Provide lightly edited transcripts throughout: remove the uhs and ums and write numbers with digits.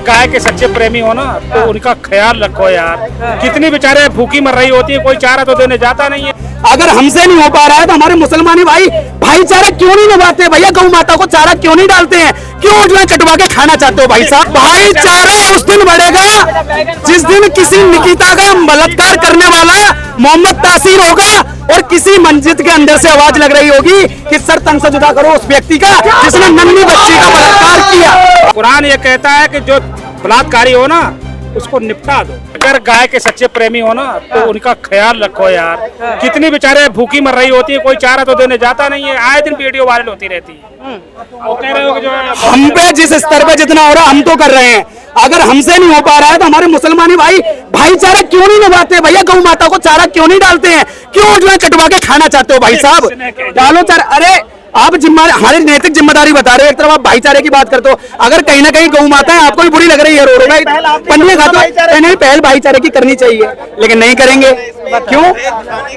गाय के सच्चे प्रेमी हो ना तो उनका ख्याल रखो यार। कितनी बेचारे भूखी मर रही होती है, कोई चारा तो देने जाता नहीं है। अगर हमसे नहीं हो पा रहा है तो हमारे मुसलमानी भाईचारा क्यों नहीं निभाते भैया? गौ माता को चारा क्यों नहीं डालते हैं? क्यों जो कटवा के खाना चाहते हो भाई साहब? भाईचारा उस दिन बढ़ेगा जिस दिन किसी निकिता का बलात्कार करने वाला मोहम्मद तासीर होगा और किसी मस्जिद के अंदर से आवाज लग रही होगी कि सर तन से जुदा करो उस व्यक्ति का जिसने नन्ही बच्ची का बलात्कार किया। कुरान ये कहता है कि जो बलात्कारी हो ना उसको निपटा दो। अगर गाय के सच्चे प्रेमी हो ना तो उनका ख्याल रखो यार। कितनी बेचारे भूखी मर रही होती है, कोई चारा तो देने जाता नहीं है। आए दिन वीडियो वायरल होती रहती है। वो कह रहे हो कि जो हम पे जिस स्तर पे जितना हो रहा हम तो कर रहे हैं। अगर हमसे नहीं हो पा रहा है तो हमारे मुसलमानी भाईचारा क्यों नहीं निभाते भैया? गौ माता को चारा क्यों नहीं डालते हैं? क्यों जो कटवा के खाना चाहते हो भाई साहब? डालो चारा। अरे आप हमारी नैतिक जिम्मेदारी बता रहे हो, एक तरफ आप भाईचारे की बात करते हो। अगर कहीं ना कहीं गौ माता है आपको भी बुरी लग रही है, रोड में पन्नियां खाते हो, नहीं पहल भाईचारे की करनी चाहिए लेकिन नहीं करेंगे। क्यों?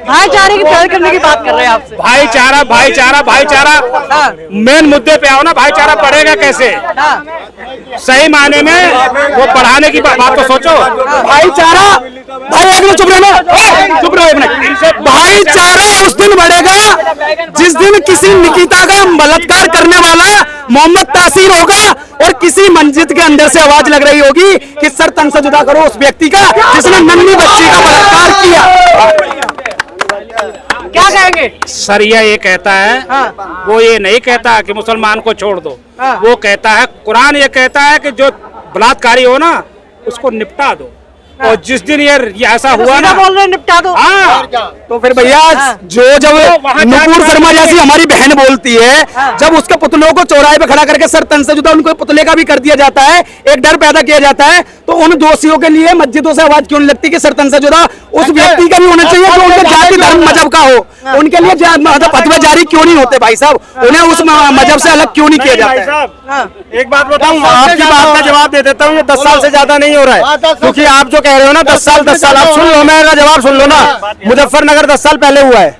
भाईचारे की पहल करने की बात कर रहे हैं आपसे। भाईचारा भाईचारा भाईचारा मेन मुद्दे पे आओ ना। भाईचारा बढ़ेगा कैसे? सही मायने में वो बढ़ाने की बात तो सोचो। भाईचारा भाई एक मिनट चुप रहो, चुप रहो एक मिनट। भाईचारा उस दिन बढ़ेगा जिस दिन किसी निकिता का बलात्कार करने वाला मोहम्मद तासीर होगा और किसी मस्जिद के अंदर से आवाज लग रही होगी कि सर तन से जुदा करो उस व्यक्ति का जिसने नन्ही बच्ची का बलात्कार किया। क्या कहेंगे? सरिया ये कहता है, वो ये नहीं कहता कि मुसलमान को छोड़ दो। वो कहता है, कुरान ये कहता है कि जो बलात्कारी हो ना उसको निपटा दो। और जिस दिन ये ऐसा हुआ ना, बोल रहे निपटा दो। तो फिर भैया जब नूपुर शर्मा जैसी हमारी बहन बोलती है, जब उसके पुतलों को चौराहे पे खड़ा करके सर तन से जुदा उनको पुतले का भी कर दिया जाता है, एक डर पैदा किया जाता है, तो उन दोषियों के लिए मस्जिदों से आवाज क्यों नहीं लगती कि सर तन से जुदा उस व्यक्ति का भी होना चाहिए जो उनके जाति धर्म मजहब का हो? उनके लिए फतवे जारी क्यों नहीं होते भाई साहब? उन्हें उस मजहब से अलग क्यों नहीं किया जाता? एक बात बताऊं, आपकी बात का जवाब दे देता हूँ। ये 10 साल से ज्यादा नहीं हो रहा है, क्योंकि आप जो कह रहे हो ना 10 साल आप सुन लो, मेरा जवाब सुन लो ना। मुजफ्फरनगर 10 साल पहले हुआ है,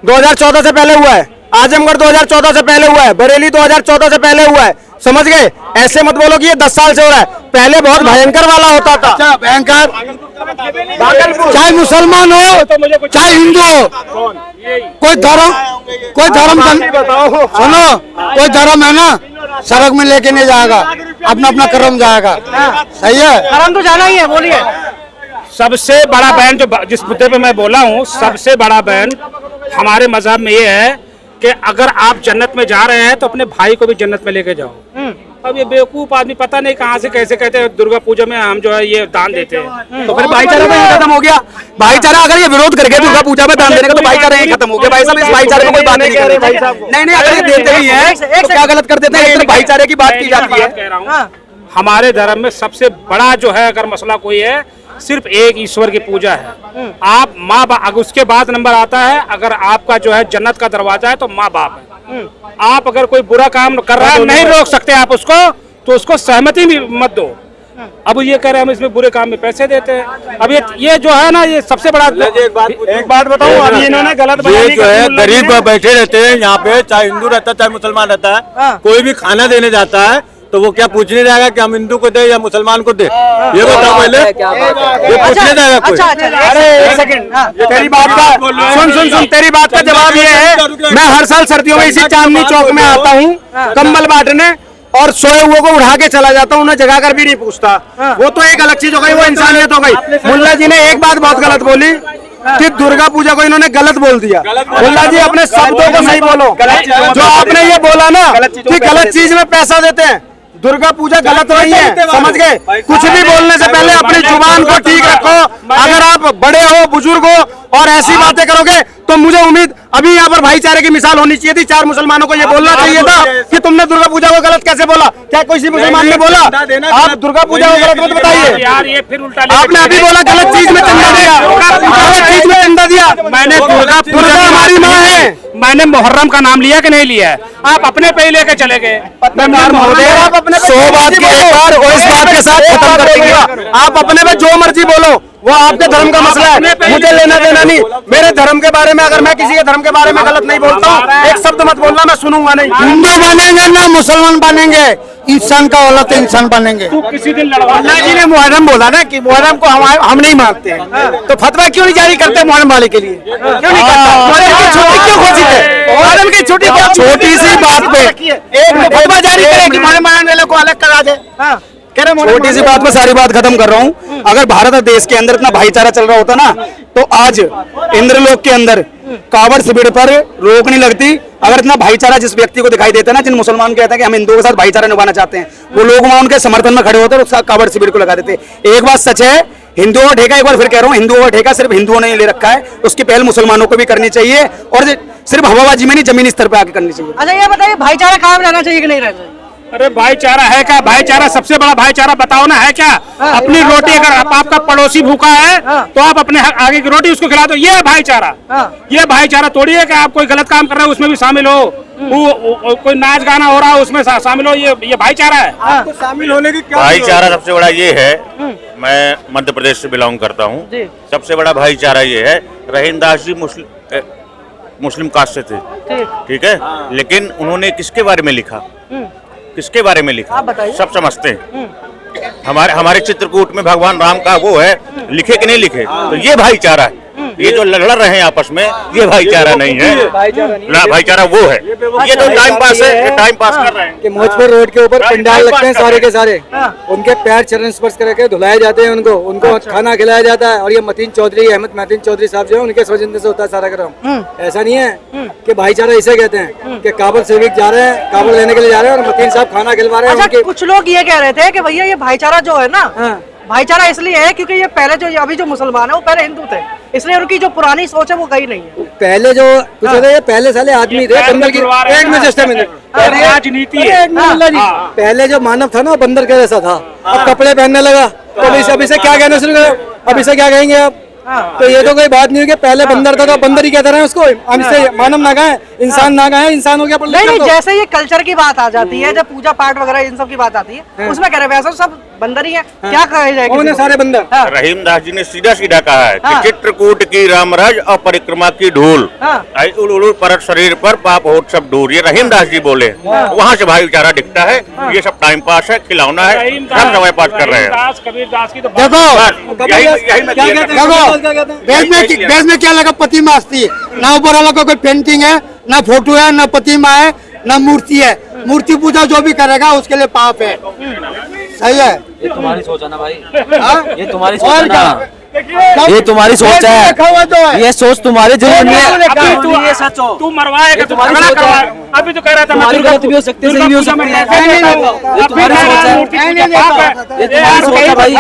2014 से पहले हुआ है। आजमगढ़ 2014 से पहले हुआ है, बरेली 2014 से पहले हुआ है। समझ गए? ऐसे मत बोलो कि ये 10 साल से हो रहा है। पहले बहुत भयंकर वाला होता था। भयंकर, चाहे मुसलमान हो चाहे हिंदू हो, कोई धर्म सुनो, कोई धर्म है ना सड़क में लेके नहीं जाएगा, अपना अपना कर्म जाएगा। सही है, कर्म तो जाना ही है। बोलिए। सबसे बड़ा बैन जो जिस मुद्दे पे मैं बोला हूँ, सबसे बड़ा बैन हमारे मजहब में ये है कि अगर आप जन्नत में जा रहे हैं तो अपने भाई को भी जन्नत में लेके जाओ। अब ये बेवकूफ आदमी पता नहीं कहाँ से कैसे कहते हैं दुर्गा पूजा में हम जो है ये दान देते हैं, तो फिर भाईचारा तो ये खत्म हो गया। भाईचारा अगर ये विरोध करके दुर्गा पूजा में दान देने का तो भाईचारा ये खत्म हो गया। भाई साहब इस भाईचारे में कोई बात नहीं कर रहे भाई साहब। नहीं अगर ये देते ही हैं तो क्या गलत कर देते हैं? भाईचारे की बात की जाती है। हमारे धर्म में सबसे बड़ा जो है अगर मसला कोई है, सिर्फ एक ईश्वर की पूजा है। आप माँ बाप, उसके बाद नंबर आता है अगर आपका जो है जन्नत का दरवाजा है तो माँ बाप है। आप अगर कोई बुरा काम कर रहा है नहीं रोक सकते आप उसको, तो उसको सहमति भी मत दो। अब ये कह रहे हैं हम इसमें बुरे काम में पैसे देते हैं। अब ये जो है ना, ये सबसे बड़ा एक बात बताऊं, अभी इन्होंने गलत ये जो है गरीब बैठे रहते हैं यहाँ पे, चाहे हिंदू रहता है चाहे मुसलमान रहता है, कोई भी खाना देने जाता है तो वो क्या पूछने जाएगा कि हम हिंदू को दे या मुसलमान को दे? ये बताओ पहले, ये पूछने जाएगा कोई? अरे एक सेकंड, तेरी बात का सुन तेरी बात का जवाब ये है, मैं हर साल सर्दियों में इसी चांदनी चौक में आता हूँ कंबल बांटने और सोए हुए को उठा के चला जाता हूँ, उन्हें जगा कर भी नहीं पूछता। वो तो एक अलग चीज हो गई, वो इंसानियत हो गई। मुल्ला जी ने एक बात बहुत गलत बोली कि दुर्गा पूजा को इन्होंने गलत बोल दिया। मुल्ला जी अपने शब्दों को सही बोलो। जो आपने ये बोला ना कि गलत चीज में पैसा देते हैं, दुर्गा पूजा गलत नहीं है, समझ गए? कुछ भी बोलने से पहले अपनी जुबान को ठीक रखो। अगर आप बड़े हो, बुजुर्ग हो और ऐसी बातें करोगे तो मुझे उम्मीद अभी यहाँ पर भाईचारे की मिसाल होनी चाहिए थी। 4 मुसलमानों को ये बोलना चाहिए था कि तुमने दुर्गा पूजा को गलत कैसे बोला। क्या किसी मुसलमान ने बोला आप दुर्गा पूजा को गलत मत बताइए? यार ये फिर उल्टा आपने अभी बोला गलत चीज में चंदा दिया, गलत चीज में चंदा दिया। मैंने दुर्गा पूजा हमारी माँ है, मैंने मुहर्रम का नाम लिया कि नहीं लिया? आप अपने पे ही लेके चले गए। आप अपने 100 बात के साथ और इस बात के साथ खत्म कर देंगे। आप अपने पे जो मर्जी बोलो, वो आपके धर्म का मसला है, मुझे लेना देना नहीं। मेरे धर्म के बारे में अगर मैं किसी के धर्म के बारे में गलत नहीं बोलता हूँ, एक शब्द मत बोलना, मैं सुनूंगा नहीं। हिंदू बनेंगे ना मुसलमान बनेंगे, इंसान का औलाद तो इंसान बनेंगे। किसी दिन लड़वा अल्लाह जी ने मुहर्रम बोला ना कि मुहर्रम को हम नहीं मानते हैं, तो फतवा क्यों नहीं जारी करते मुहर्रम वाले के लिए? क्यों नहीं करता? मुहर्रम की छुट्टी क्यों घोषित है? मुहर्रम की छुट्टी बहुत छोटी सी बात पे एक फतवा जारी करे कि मुहर्रम मनाने वालों को अलग करा दे। छोटी सी बात में सारी बात खत्म कर रहा हूँ। अगर भारत देश के अंदर इतना भाईचारा चल रहा होता ना, तो आज इंद्रलोक के अंदर कावड़ शिविर पर रोक नहीं लगती। अगर इतना भाईचारा जिस व्यक्ति को दिखाई देता है ना, जिन मुसलमान कहते हैं कि हम हिंदुओं के साथ भाईचारा निभाना चाहते हैं, वो लोग वहां उनके समर्थन में खड़े होते हैं और कावड़ शिविर को लगा देते। एक बात सच है, हिंदुओं का ठेका, एक बार फिर कह रहा हूँ, हिंदुओं का ठेका सिर्फ हिंदुओं ने ले रखा है, उसकी पहल मुसलमानों को भी करनी चाहिए और सिर्फ हवाबाजी में नहीं, जमीनी स्तर पर आके करनी चाहिए। अच्छा ये बताइए, भाईचारा कायम रहना चाहिए कि नहीं रहना चाहिए? अरे भाईचारा है क्या? भाईचारा सबसे बड़ा भाईचारा बताओ ना, है क्या? अपनी रोटी, अगर आपका पड़ोसी भूखा है तो आप अपने आगे की रोटी उसको खिला दो, ये भाईचारा। ये भाईचारा थोड़ी है कि आप कोई गलत काम कर रहे हो उसमें भी शामिल हो, कोई नाच गाना हो रहा हो उसमें शामिल हो, ये भाईचारा है। आपको शामिल होने की क्या भाईचारा सबसे बड़ा ये है, मैं मध्य प्रदेश से बिलोंग करता हूँ, सबसे बड़ा भाईचारा ये है, रहीम दास जी मुस्लिम कास्ट से थे, ठीक है, लेकिन उन्होंने किसके बारे में लिखा, किसके बारे में लिखा सब समझते हैं। हमारे चित्रकूट में भगवान राम का वो है, लिखे कि नहीं लिखे, तो ये भाईचारा है। ये जो लड़ रहे हैं आपस में, ये भाईचारा नहीं है ना, भाईचारा वो है, ये तो टाइम पास है, टाइम पास कर रहे हैं। कि मौजपुर रोड के ऊपर पंडाल लगते हैं सारे के सारे, उनके पैर चरण स्पर्श करके धुलाए जाते हैं, उनको खाना खिलाया जाता है। और ये मतीन चौधरी, अहमद मतीन चौधरी साहब जो है, उनके सौजन्य से होता है सारा क्रम। ऐसा नहीं है कि भाईचारा इसे कहते हैं कि काबुल सेविक जा रहे हैं, काबुल लेने के लिए जा रहे हैं और मतीन साहब खाना खिलवा रहे हैं। अच्छा, कुछ लोग ये कह रहे थे कि भैया ये भाईचारा जो है ना, भाईचारा इसलिए है क्योंकि ये पहले जो अभी जो मुसलमान है वो पहले हिंदू थे, इसलिए उनकी जो पुरानी सोच है वो गई नहीं है। पहले जो ये पहले साले आदमी थे बंदर की, एक में सिस्टम राजनीति है। पहले जो मानव था ना, बंदर के जैसा था, अब कपड़े पहनने लगा, तो अभी से क्या कहना शुरू करो, अभी से क्या कहेंगे आप? तो ये तो कोई बात नहीं है कि पहले बंदर था तो बंदर ही कहते रहे उसको, हम इससे मानव ना कहें, इंसान ना कहें, इंसान हो गया। नहीं, जैसे ये कल्चर की बात आ जाती है, जब पूजा पाठ वगैरह इन सब की बात आती है, उसमें कह रहे वैसे सब बंदर ही है, क्या कहे जाएगा? कौन है सारे बंदर? रहीम दास जी ने सीधा सीधा कहा है कि चित्रकूट की रामराज और परिक्रमा की धूल, पर शरीर पर पाप होत सब दूर, ये रहीम दास जी बोले। वहाँ से भाईचारा दिखता है। ये सब टाइम पास है, खिलौना है, सब समय पास कर रहे हैं। कबीर दास की तो बेस में क्या लगा? प्रतिमा अस्ती, ना ऊपर वाला कोई पेंटिंग है, ना फोटो है, ना प्रतिमा है, ना मूर्ति है। मूर्ति पूजा जो भी करेगा उसके लिए पाप है। सही है? ये तुम्हारी सोच है ना भाई, ये तुम्हारी और सोच है ना, ये तुम्हारी सोच है, ये सोच तुम्हारे जरूर नहीं है। ये सच हो, तू मरवाएगा, तुम्हारी सोच है। अभी तो कह रहा था तुम्हारी गलत भी हो सकती है, सही भी हो सकती है। ये तुम्हारी सोच है, ये तुम्हारी सोच है भाई।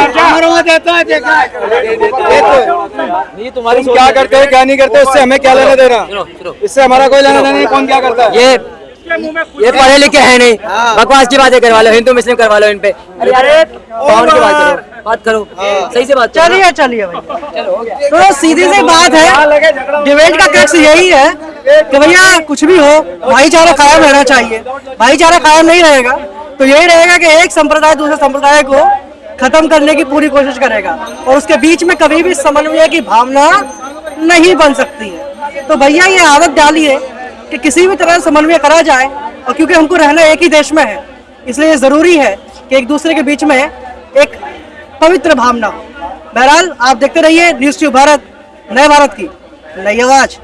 ये तुम्हारी सोच क्या करते हैं क्या नहीं करते, उससे हमें क्या लेना देना? इससे हमारा कोई लेना देना नहीं। कौन क्या करता है? ये पढ़े लिखे है नहीं, बकवास की बातें करवा लो, हिंदू मुस्लिम करवा लो इन पे। अरे यार कौन की बात करो, सही से बात। चलिए भाई, तो सीधी सी बात है, डिबेट का क्रक्स यही है कि भैया कुछ भी हो, भाईचारा कायम रहना चाहिए। भाईचारा कायम नहीं रहेगा तो यही रहेगा कि एक संप्रदाय दूसरे संप्रदाय को खत्म करने की पूरी कोशिश करेगा और उसके बीच में कभी भी समन्वय की भावना नहीं बन सकती है। तो भैया ये आदत डालिए कि किसी भी तरह समन्वय करा जाए, और क्योंकि हमको रहना एक ही देश में है, इसलिए जरूरी है कि एक दूसरे के बीच में एक पवित्र भावना हो। बहरहाल आप देखते रहिए न्यूज़ ट्यूब भारत, नए भारत की नई आवाज।